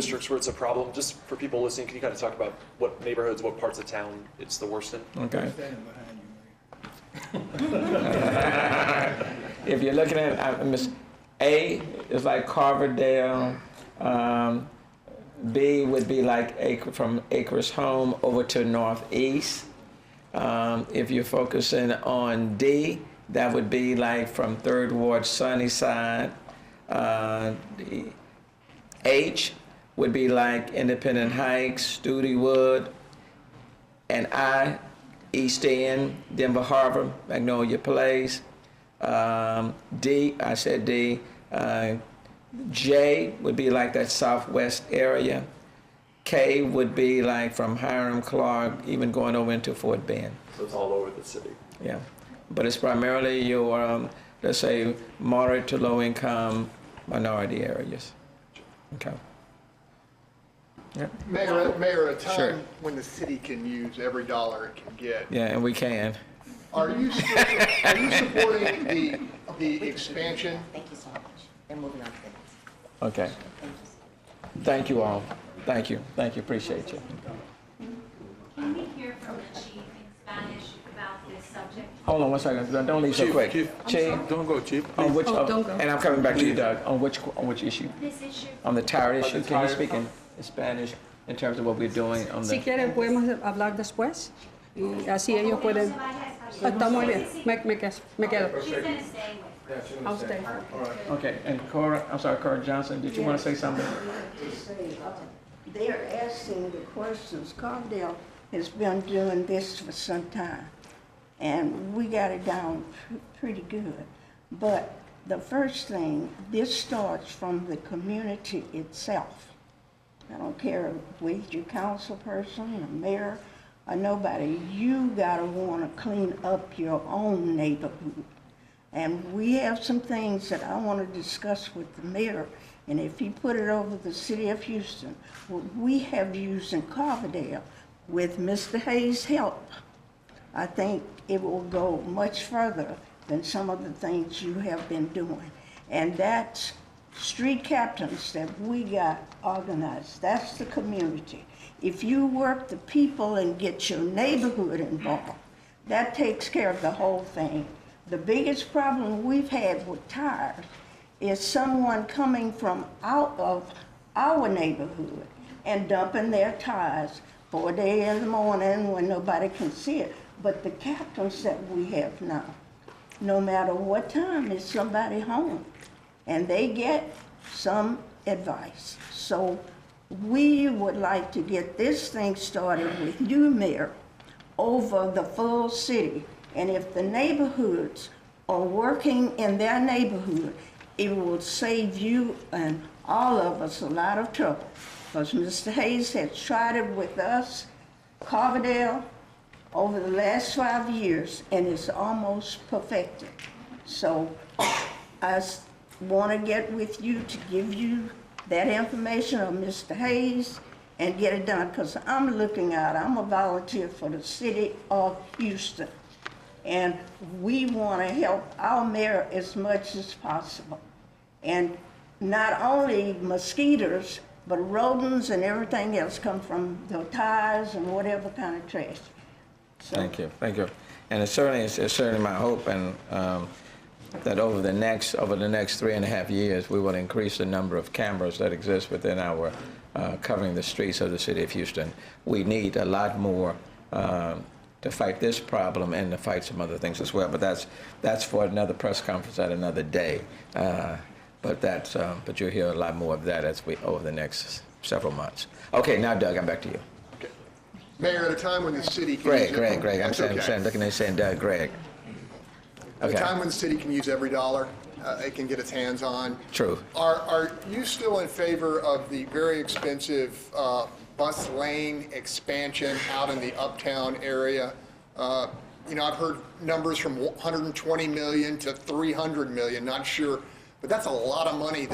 districts where it's a problem. Just for people listening, can you kind of talk about what neighborhoods, what parts of town it's the worst in? Okay. If you're looking at A is like Carverdale. B would be like from Acres Home over to Northeast. If you're focusing on D, that would be like from 3rd Ward Sunnyside. H would be like Independent Heights, Studewood, and I, East End, Denver Harbor, Magnolia Place. D, I said D. J would be like that southwest area. K would be like from Hiram Clark, even going over into Fort Bend. So it's all over the city. Yeah, but it's primarily your, let's say, moderate to low income minority areas. Okay. Yeah. Mayor, at a time Sure. when the city can use every dollar it can get, Yeah, and we can. are you supporting the expansion? Thank you so much. They're moving on to the next. Okay. Thank you. Thank you all. Thank you. Thank you. Appreciate you. Can we hear from the chief in Spanish about this subject? Hold on one second. Don't leave so quick. Chief, Don't go, Chief. on which, Oh, don't go. and I'm coming back to you, Doug. On which issue? This issue? On the tire issue. the Can you tire- speak in Spanish in terms of what we're doing on Si the? quieren podemos hablar después y así ellos pueden. Está muy bien, me quedo. She's gonna stay with. I'll stay. Okay. And Cora, I'm sorry, Cora Johnson. Did you want to say something? To say, they're asking the questions. Cardell has been doing this for some time, and we got it down pretty good. But the first thing, this starts from the community itself. I don't care if you're a council person, a mayor, or nobody, you gotta wanna clean up your own neighborhood. And we have some things that I want to discuss with the mayor, and if he put it over the city of Houston, what we have used in Carverdale with Mr. Hayes' help, I think it will go much further than some of the things you have been doing. And that's street captains that we got organized. That's the community. If you work the people and get your neighborhood involved, that takes care of the whole thing. The biggest problem we've had with tires is someone coming from out of our neighborhood and dumping their tires 4 days in the morning when nobody can see it. But the captains that we have now, no matter what time, is somebody home, and they get some advice. So we would like to get this thing started with you, Mayor, over the full city. And if the neighborhoods are working in their neighborhood, it will save you and all of us a lot of trouble. Because Mr. Hayes has tried it with us, Carverdale, over the last 5 years, and it's almost perfected. So I want to get with you to give you that information of Mr. Hayes and get it done, because I'm looking out. I'm a volunteer for the city of Houston. And we want to help our mayor as much as possible. And not only mosquitoes, but rodents and everything else come from the tires and whatever kind of trash. So, Thank you. Thank you. And it's certainly my hope and that over the next 3.5 years, we will increase the number of cameras that exist within our covering the streets of the city of Houston. We need a lot more to fight this problem and to fight some other things as well. But that's for another press conference at another day. But you'll hear a lot more of that over the next several months. Okay, now Doug, I'm back to you. Okay. Mayor, at a time when the city can Greg. use I'm That's okay. saying, looking at you saying Doug, Greg. At Okay. a time when the city can use every dollar it can get its hands on. True. Are you still in favor of the very expensive bus lane expansion out in the uptown area? I've heard numbers from 120 million to 300 million, not sure, but that's a lot of money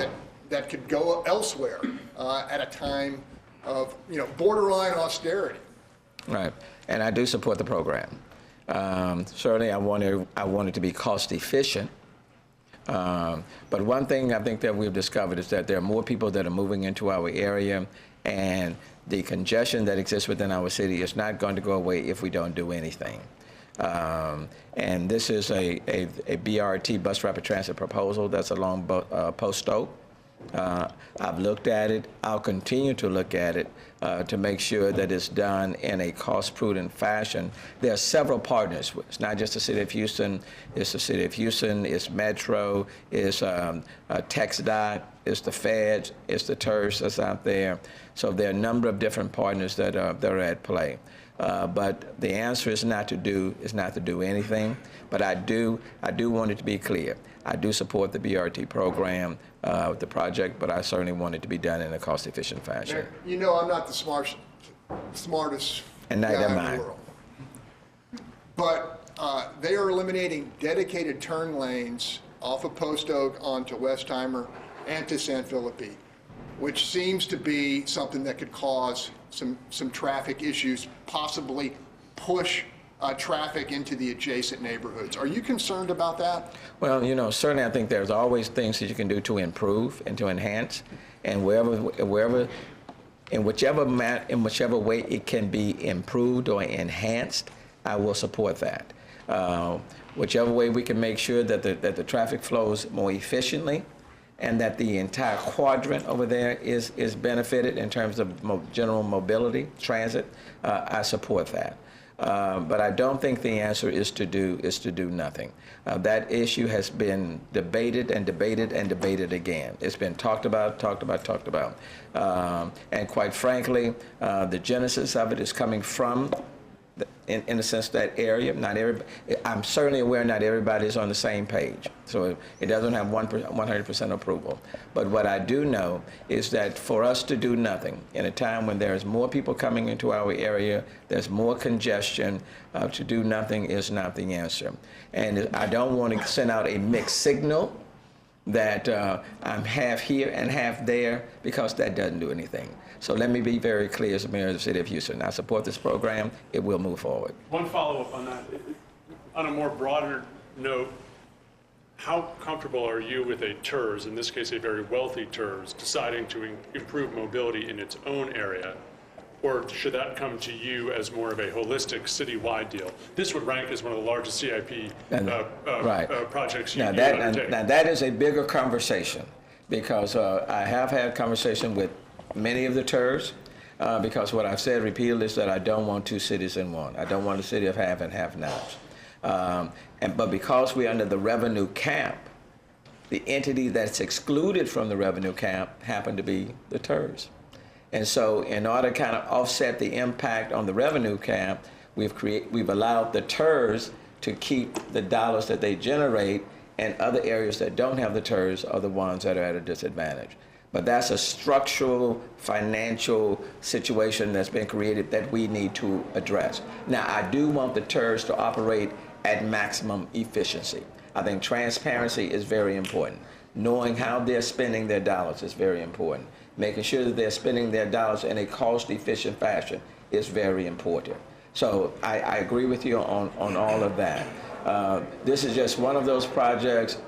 that could go elsewhere at a time of, borderline austerity. Right, and I do support the program. Certainly, I want it to be cost efficient. But one thing I think that we've discovered is that there are more people that are moving into our area, and the congestion that exists within our city is not going to go away if we don't do anything. And this is a BRT, bus rapid transit proposal that's along Post Oak. I've looked at it. I'll continue to look at it to make sure that it's done in a cost-prudent fashion. There are several partners. It's not just the City of Houston. It's the City of Houston. It's Metro. It's TxDOT. It's the feds. It's the TERS that's out there. So there are a number of different partners that are at play. But the answer is not to do anything. But I do want it to be clear. I do support the BRT program, the project, but I certainly want it to be done in a cost-efficient fashion. Mayor, you know I'm not the smartest And guy neither am in I. the world. But they are eliminating dedicated turn lanes off of Post Oak onto Westheimer and to San Felipe, which seems to be something that could cause some traffic issues, possibly push traffic into the adjacent neighborhoods. Are you concerned about that? Well, certainly I think there's always things that you can do to improve and to enhance, and in whichever way it can be improved or enhanced, I will support that. Whichever way we can make sure that the traffic flows more efficiently, and that the entire quadrant over there is benefited in terms of general mobility, transit, I support that. But I don't think the answer is to do nothing. That issue has been debated and debated and debated again. It's been talked about. And quite frankly, the genesis of it is coming from, in a sense, that area. I'm certainly aware not everybody is on the same page, so it doesn't have 100% approval. But what I do know is that for us to do nothing in a time when there's more people coming into our area, there's more congestion, to do nothing is not the answer. And I don't want to send out a mixed signal that I'm half here and half there, because that doesn't do anything. So let me be very clear as the mayor of the City of Houston. I support this program. It will move forward. One follow-up on that. On a more broader note, how comfortable are you with a TERS, in this case a very wealthy TERS, deciding to improve mobility in its own area? Or should that come to you as more of a holistic citywide deal? This would rank as one of the largest CIP projects you undertake. Now that is a bigger conversation, because I have had conversation with many of the TERS, because what I've said repeatedly is that I don't want two cities in one. I don't want a city of have and have-nots. But because we're under the revenue cap, the entity that's excluded from the revenue cap happened to be the TERS. And so in order to kind of offset the impact on the revenue cap, we've allowed the TERS to keep the dollars that they generate, and other areas that don't have the TERS are the ones that are at a disadvantage. But that's a structural financial situation that's been created that we need to address. Now, I do want the TERS to operate at maximum efficiency. I think transparency is very important. Knowing how they're spending their dollars is very important. Making sure that they're spending their dollars in a cost-efficient fashion is very important. So I agree with you on all of that. This is just one of those projects.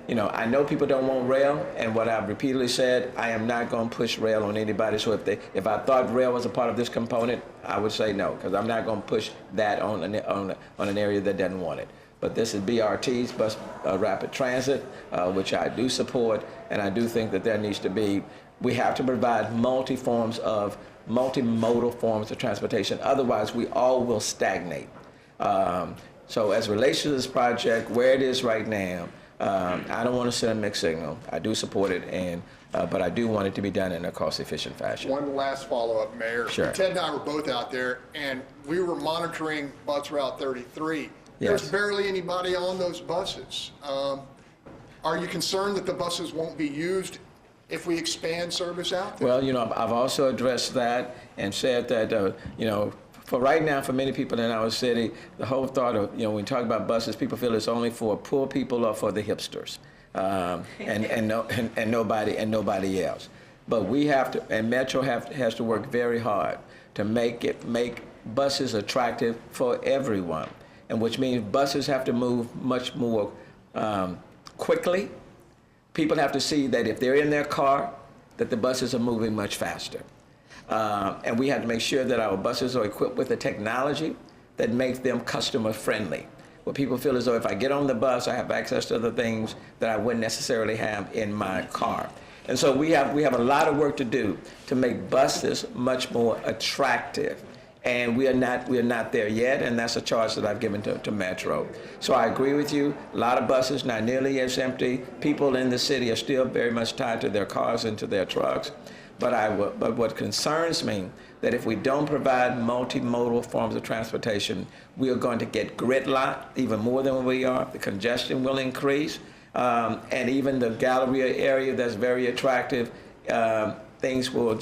I know people don't want rail, and what I've repeatedly said, I am not going to push rail on anybody. So if I thought rail was a part of this component, I would say no, because I'm not going to push that on an area that doesn't want it. But this is BRT's, bus rapid transit, which I do support, and I do think that there needs to be. We have to provide multimodal forms of transportation. Otherwise, we all will stagnate. So as it relates to this project, where it is right now, I don't want to send a mixed signal. I do support it, but I do want it to be done in a cost-efficient fashion. One last follow-up, Mayor. Sure. Ted and I were both out there, and we were monitoring Bus Route 33. Yes. There's barely anybody on those buses. Are you concerned that the buses won't be used if we expand service out there? Well, I've also addressed that and said that, for right now, for many people in our city, the whole thought of, when we talk about buses, people feel it's only for poor people or for the hipsters, and nobody else. But we have to, and Metro has to work very hard to make buses attractive for everyone, and which means buses have to move much more quickly People have to see that if they're in their car, that the buses are moving much faster. And we have to make sure that our buses are equipped with the technology that makes them customer friendly. Where people feel as though if I get on the bus, I have access to the things that I wouldn't necessarily have in my car. And so we have a lot of work to do to make buses much more attractive. And we are not there yet, and that's a charge that I've given to Metro. So I agree with you. A lot of buses not nearly as empty. People in the city are still very much tied to their cars and to their trucks. But what concerns me, that if we don't provide multimodal forms of transportation, we are going to get gridlock even more than we are. The congestion will increase, and even the Galleria area that's very attractive, things will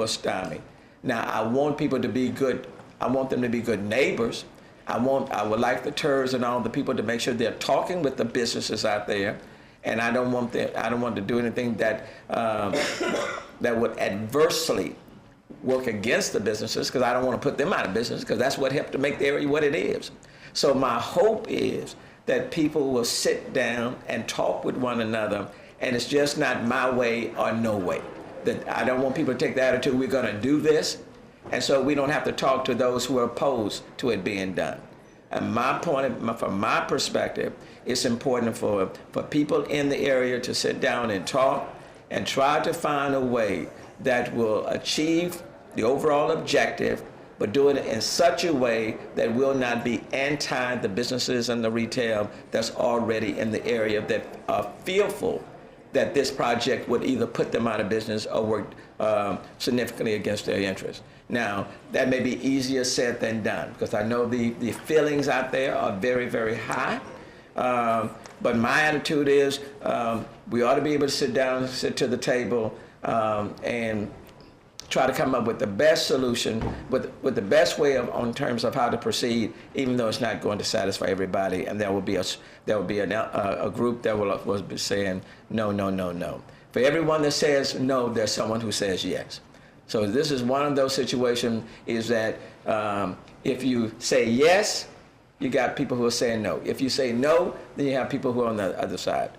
stymie. Now, I want people to be good. I want them to be good neighbors. I would like the TERS and all the people to make sure they're talking with the businesses out there, and I don't want to do anything that that would adversely work against the businesses, because I don't want to put them out of business, because that's what helped to make the area what it is. So my hope is that people will sit down and talk with one another, and it's just not my way or no way. That I don't want people to take the attitude, we're going to do this, and so we don't have to talk to those who are opposed to it being done. And from my perspective, it's important for people in the area to sit down and talk and try to find a way that will achieve the overall objective, but do it in such a way that will not be anti the businesses and the retail that's already in the area that are fearful that this project would either put them out of business or work significantly against their interests. Now, that may be easier said than done, because I know the feelings out there are very, very high. But my attitude is we ought to be able to sit down, sit to the table, and try to come up with the best solution, with the best way on terms of how to proceed, even though it's not going to satisfy everybody. And there will be a group that will be saying no, no, no, no. For everyone that says no, there's someone who says yes. So this is one of those situations, is that if you say yes, you got people who are saying no. If you say no, then you have people who are on the other side.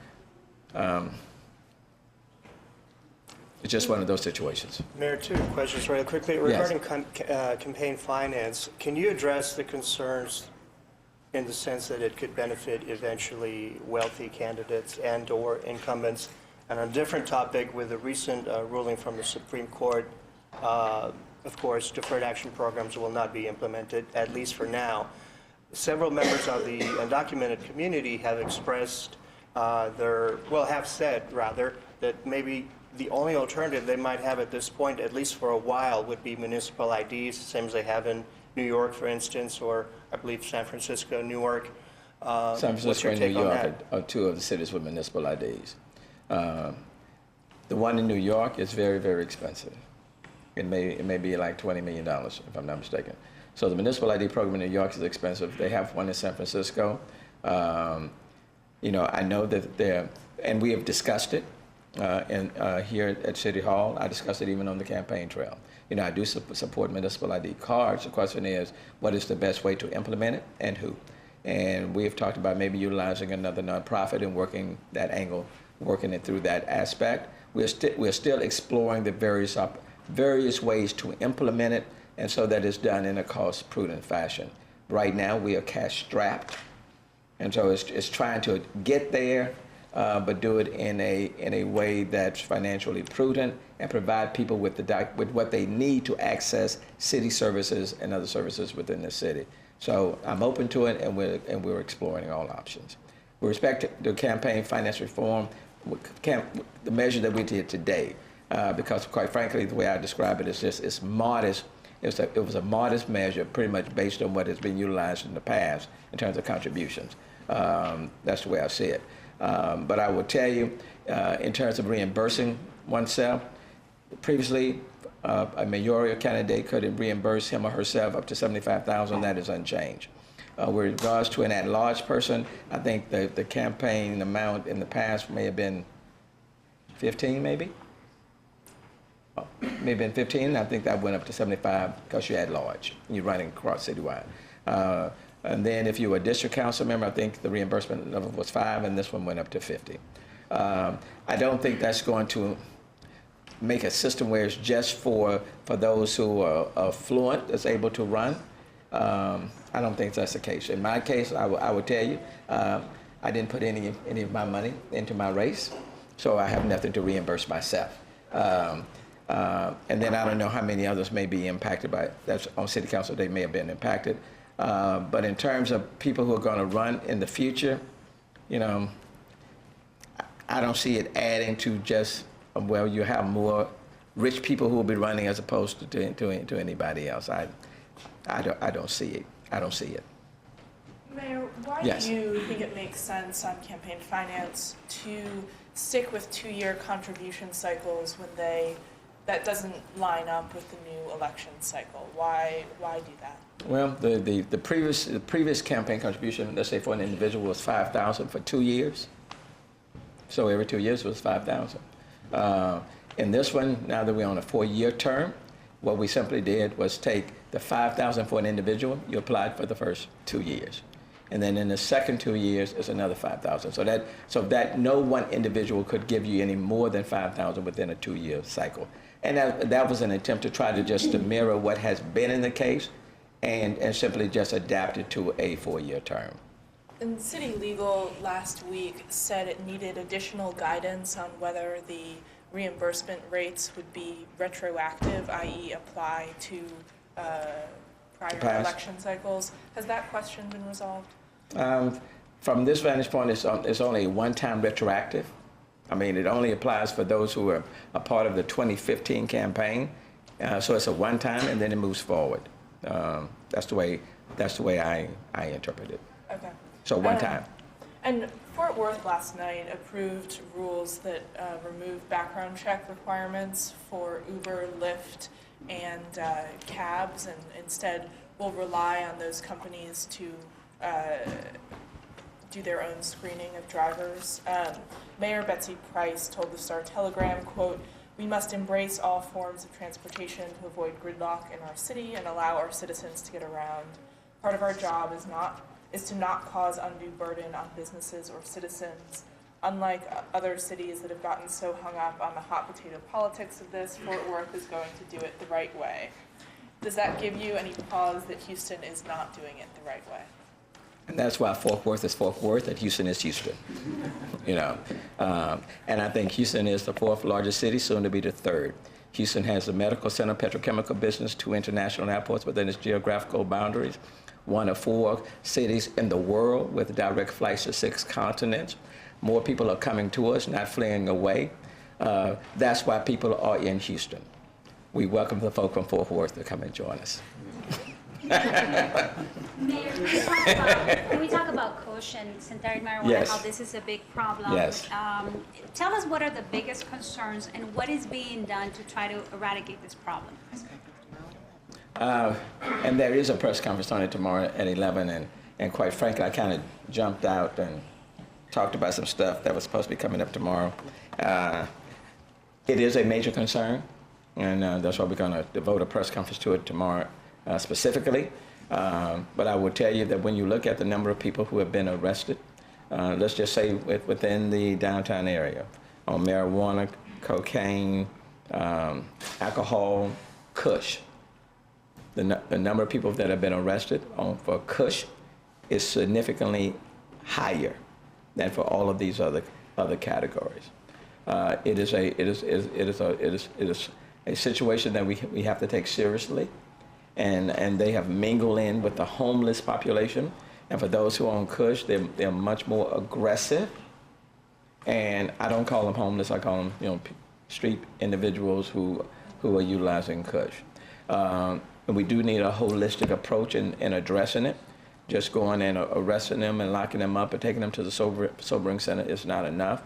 It's just one of those situations. Mayor, two questions really quickly. Regarding campaign finance, can you address the concerns in the sense that it could benefit eventually wealthy candidates and/or incumbents? And on a different topic, with the recent ruling from the Supreme Court, of course, deferred action programs will not be implemented, at least for now. Several members of the undocumented community have expressed have said rather, that maybe the only alternative they might have at this point, at least for a while, would be municipal IDs, same as they have in New York, for instance, or I believe San Francisco, Newark. San Francisco and New York are two of the cities with municipal IDs. The one in New York is very, very expensive. It may be like $20 million, if I'm not mistaken. So the municipal ID program in New York is expensive. They have one in San Francisco. I know that and we have discussed it here at City Hall. I discussed it even on the campaign trail. I do support municipal ID cards. The question is, what is the best way to implement it and who? And we have talked about maybe utilizing another nonprofit and working that angle, working it through that aspect. We're still exploring the various ways to implement it, and so that it's done in a cost-prudent fashion. Right now, we are cash-strapped, and so it's trying to get there, but do it in a way that's financially prudent and provide people with what they need to access city services and other services within the city. So I'm open to it, and we're exploring all options. With respect to the campaign finance reform, the measure that we did today, because quite frankly, the way I describe it is just it's modest. It was a modest measure, pretty much based on what has been utilized in the past in terms of contributions. That's the way I see it. But I will tell you, in terms of reimbursing oneself, previously a mayoral candidate could reimburse him or herself up to $75,000. That is unchanged. With regards to an at-large person, I think the campaign amount in the past may have been 15, maybe? Maybe in 15. I think that went up to 75 because you're at large. You're running across citywide. And then if you were a district council member, I think the reimbursement level was 5, and this one went up to 50. I don't think that's going to make a system where it's just for those who are affluent, that's able to run. I don't think that's the case. In my case, I would tell you, I didn't put any of my money into my race, so I have nothing to reimburse myself. And then I don't know how many others may be impacted by it. That's on city council, they may have been impacted. But in terms of people who are going to run in the future, you know, I don't see it adding to just, well, you have more rich people who will be running as opposed to anybody else. I don't see it. I don't see it. Mayor, why Yes. do you think it makes sense on campaign finance to stick with 2-year contribution cycles when that doesn't line up with the new election cycle? Why do that? Well, the previous campaign contribution, let's say for an individual, was $5,000 for 2 years. So every 2 years was $5,000. In this one, now that we're on a 4-year term, what we simply did was take the $5,000 for an individual. You applied for the first 2 years, and then in the second 2 years is another $5,000. So that no one individual could give you any more than $5,000 within a 2-year cycle. And that was an attempt to try to mirror what has been in the case, and simply just adapt it to a 4-year term. And City Legal last week said it needed additional guidance on whether the reimbursement rates would be retroactive, i.e. apply to prior election cycles. Has that question been resolved? From this vantage point, it's only a one-time retroactive. I mean, it only applies for those who are a part of the 2015 campaign. So it's a one-time, and then it moves forward. That's the way I interpret it. Okay. So one time. And Fort Worth last night approved rules that remove background check requirements for Uber, Lyft, and cabs, and instead will rely on those companies to do their own screening of drivers. Mayor Betsy Price told the Star-Telegram, quote, "We must embrace all forms of transportation to avoid gridlock in our city and allow our citizens to get around. Part of our job is to not cause undue burden on businesses or citizens. Unlike other cities that have gotten so hung up on the hot potato politics of this, Fort Worth is going to do it the right way." Does that give you any pause that Houston is not doing it the right way? And that's why Fort Worth is Fort Worth and Houston is Houston. You know, and I think Houston is the 4th largest city, soon to be the 3rd. Houston has a medical center, petrochemical business, 2 international airports within its geographical boundaries, one of 4 cities in the world with direct flights to 6 continents. More people are coming to us, not fleeing away. That's why people are in Houston. We welcome the folk from Fort Worth to come and join us. Mayor, can we talk about kush and synthetic marijuana, Yes. how this is a big problem? Yes. Tell us what are the biggest concerns and what is being done to try to eradicate this problem? And there is a press conference on it tomorrow at 11, and quite frankly, I kind of jumped out and talked about some stuff that was supposed to be coming up tomorrow. It is a major concern, and that's why we're going to devote a press conference to it tomorrow specifically. But I will tell you that when you look at the number of people who have been arrested, let's just say within the downtown area, on marijuana, cocaine, alcohol, kush, the number of people that have been arrested for kush is significantly higher than for all of these other categories. It is a situation that we have to take seriously, and they have mingled in with the homeless population. And for those who own kush, they're much more aggressive. And I don't call them homeless; I call them street individuals who are utilizing kush. And we do need a holistic approach in addressing it. Just going and arresting them and locking them up and taking them to the sobering center is not enough.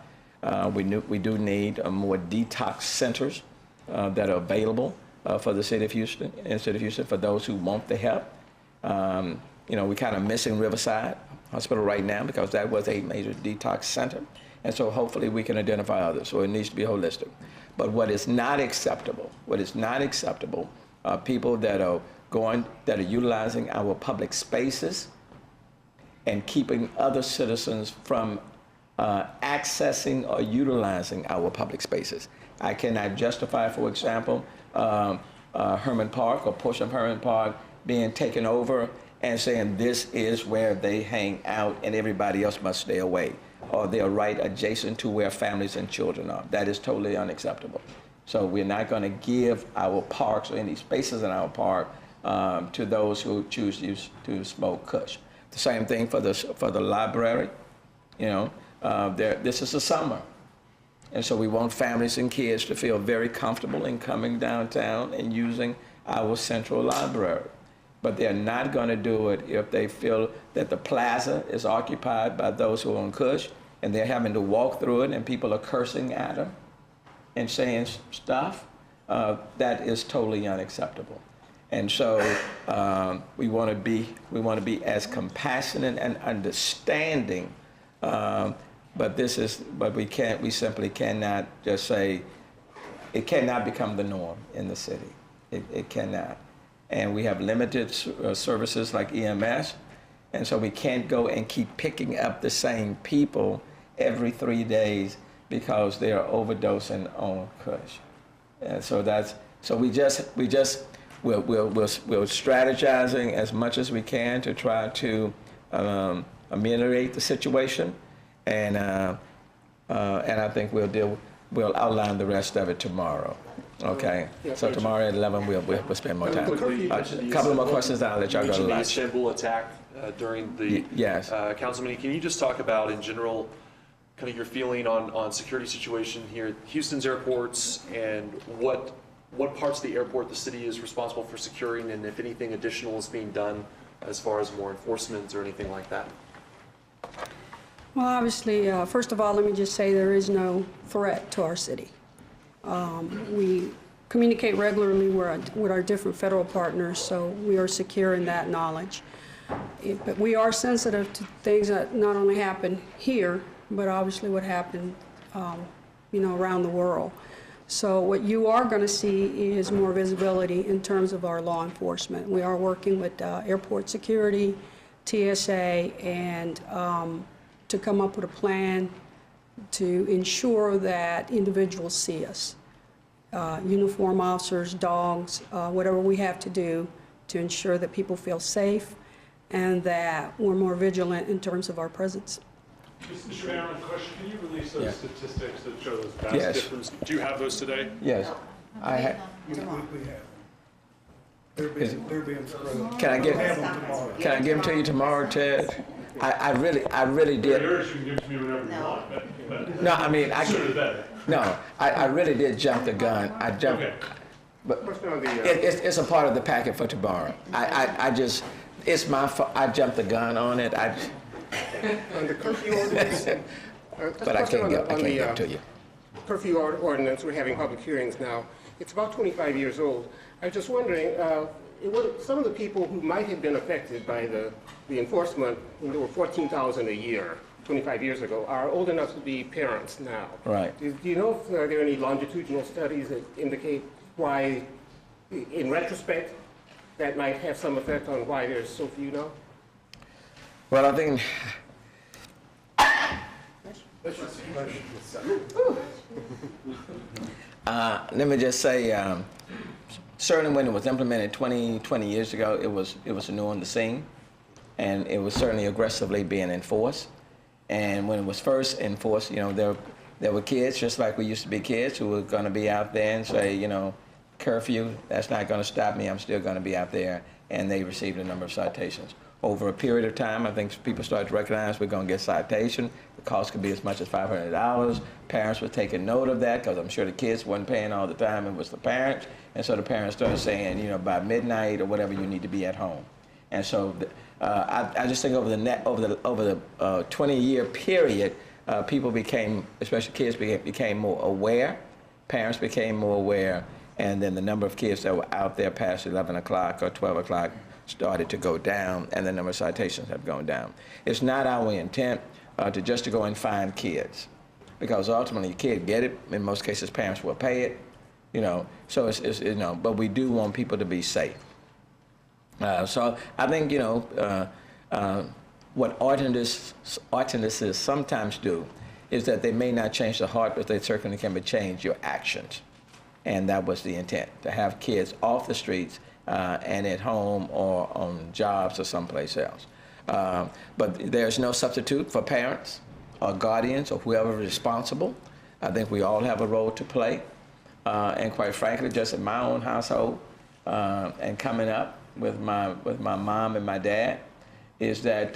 We do need more detox centers that are available for the city of Houston, for those who want the help. We're kind of missing Riverside Hospital right now because that was a major detox center. And so hopefully we can identify others. So it needs to be holistic. But what is not acceptable are people that are utilizing our public spaces and keeping other citizens from accessing or utilizing our public spaces. I cannot justify, for example, Herman Park or portion of Herman Park being taken over and saying this is where they hang out and everybody else must stay away, or they're right adjacent to where families and children are. That is totally unacceptable. So we're not going to give our parks or any spaces in our park to those who choose to smoke kush. The same thing for the library. You know, this is the summer. And so we want families and kids to feel very comfortable in coming downtown and using our central library. But they're not going to do it if they feel that the plaza is occupied by those who own kush and they're having to walk through it and people are cursing at them and saying stuff. That is totally unacceptable. And so we want to be as compassionate and understanding. But we simply cannot just say, it cannot become the norm in the city. It cannot. And we have limited services like EMS, and so we can't go and keep picking up the same people every 3 days because they are overdosing on kush. And so we're strategizing as much as we can to try to ameliorate the situation. And I think we'll outline the rest of it tomorrow. Okay. So tomorrow at 11 we'll spend more time. A couple of more questions, and I'll let y'all go to The lunch. Istanbul attack during the council meeting. Can you just talk about, in general, kind of your feeling on security situation here at Houston's airports, and what parts of the airport the city is responsible for securing, and if anything additional is being done as far as more enforcement or anything like that? Well, obviously, first of all, let me just say there is no threat to our city. We communicate regularly with our different federal partners, so we are secure in that knowledge. But we are sensitive to things that not only happen here, but obviously what happened, around the world. So what you are going to see is more visibility in terms of our law enforcement. We are working with airport security, TSA, and to come up with a plan to ensure that individuals see us. Uniform officers, dogs, whatever we have to do to ensure that people feel safe and that we're more vigilant in terms of our presence. Mr. Mayor, on question, can you release those statistics that show those vast Yes. differences? Do you have those today? Yes. I have. We have. They're being scrubbed. Can I give them to you tomorrow, Ted? I really did. Yours, you can give it to me whenever you want, but No, I mean, sooner the better. No, I really did jump the gun. I jumped, Okay. but it's a part of the packet for tomorrow. It's my fault. I jumped the gun on it. On the curfew ordinance, But I can't get it to you. curfew ordinance, we're having public hearings now. It's about 25 years old. I was just wondering, some of the people who might have been affected by the enforcement, there were 14,000 a year 25 years ago, are old enough to be parents now. Right. Do you know if there are any longitudinal studies that indicate why, in retrospect, that might have some effect on why there's so few now? Well, I think let me just say, certainly when it was implemented 20 years ago, it was new on the scene, and it was certainly aggressively being enforced. And when it was first enforced, there were kids, just like we used to be kids, who were going to be out there and say, curfew, that's not going to stop me, I'm still going to be out there. And they received a number of citations. Over a period of time, I think people started to recognize we're going to get citation. The cost could be as much as $500. Parents were taking note of that because I'm sure the kids weren't paying all the time. It was the parents. And so the parents started saying, by midnight or whatever, you need to be at home. And so I just think over the 20-year period, people became, especially kids, became more aware. Parents became more aware. And then the number of kids that were out there past 11 o'clock or 12 o'clock started to go down, and the number of citations have gone down. It's not our intent to go and find kids, because ultimately you can't get it. In most cases, parents will pay it, So it's but we do want people to be safe. So I think what ordinances sometimes do is that they may not change the heart, but they certainly can change your actions. And that was the intent, to have kids off the streets and at home or on jobs or someplace else. But there's no substitute for parents or guardians or whoever is responsible. I think we all have a role to play. And quite frankly, just in my own household and coming up with my mom and my dad, is that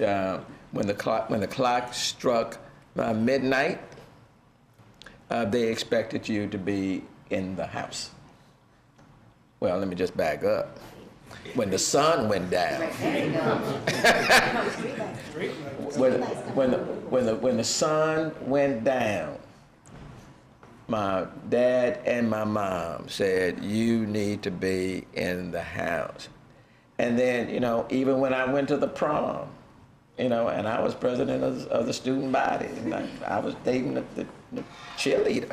when the clock struck midnight, they expected you to be in the house. Well, let me just back up. When the sun went down, when the sun went down, my dad and my mom said, you need to be in the house. And then, you know, even when I went to the prom, you know, and I was president of the student body, and I was dating the cheerleader.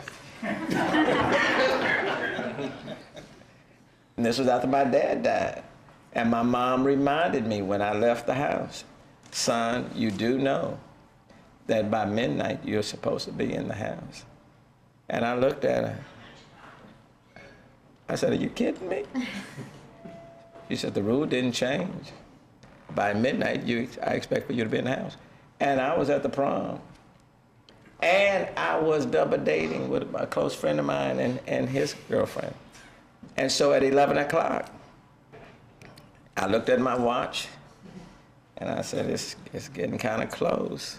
And this was after my dad died. And my mom reminded me when I left the house, son, you do know that by midnight you're supposed to be in the house. And I looked at her. I said, are you kidding me? She said, the rule didn't change. By midnight, I expect for you to be in the house. And I was at the prom. And I was double dating with a close friend of mine and his girlfriend. And so at 11 o'clock, I looked at my watch, and I said, it's getting kind of close.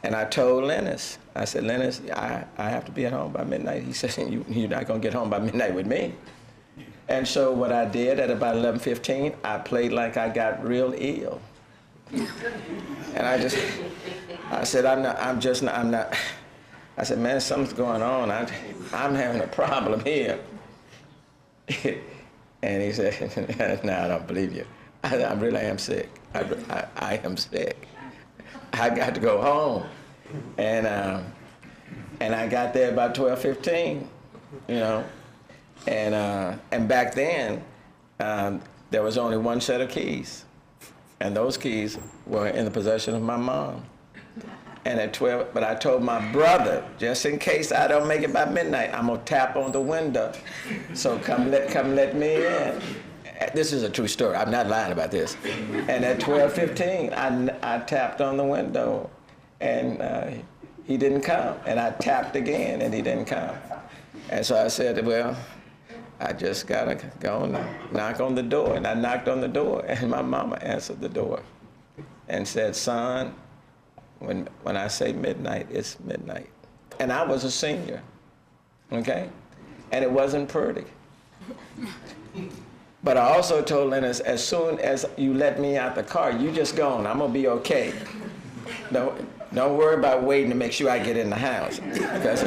And I told Lennis, I said, Lennis, I have to be at home by midnight. He said, you're not going to get home by midnight with me. And so what I did at about 11:15, I played like I got real ill. And I said, I'm not, I said, man, something's going on. I'm having a problem here. And he said, no, I don't believe you. I really am sick. I am sick. I got to go home. And I got there about 12:15, you know. And back then, there was only one set of keys. And those keys were in the possession of my mom. And at 12, but I told my brother, just in case I don't make it by midnight, I'm gonna tap on the window. So come let me in. This is a true story. I'm not lying about this. And at 12:15, I tapped on the window, and he didn't come. And I tapped again, and he didn't come. And so I said, well, I just gotta go and knock on the door. And I knocked on the door, and my mama answered the door and said, son, when I say midnight, it's midnight. And I was a senior, okay? And it wasn't pretty. But I also told Lennis, as soon as you let me out the car, you just go on, I'm gonna be okay. Don't worry about waiting to make sure I get in the house. Because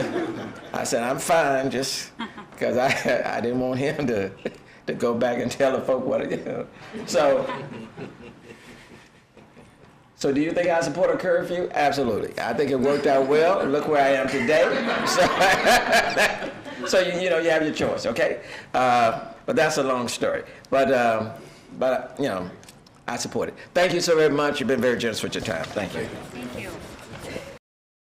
I said, I'm fine, just because I didn't want him to go back and tell the folk what to do. So do you think I support a curfew? Absolutely. I think it worked out well. Look where I am today. So you know, you have your choice, okay? But that's a long story. But you know, I support it. Thank you so very much. You've been very generous with your time. Thank you. Thank you.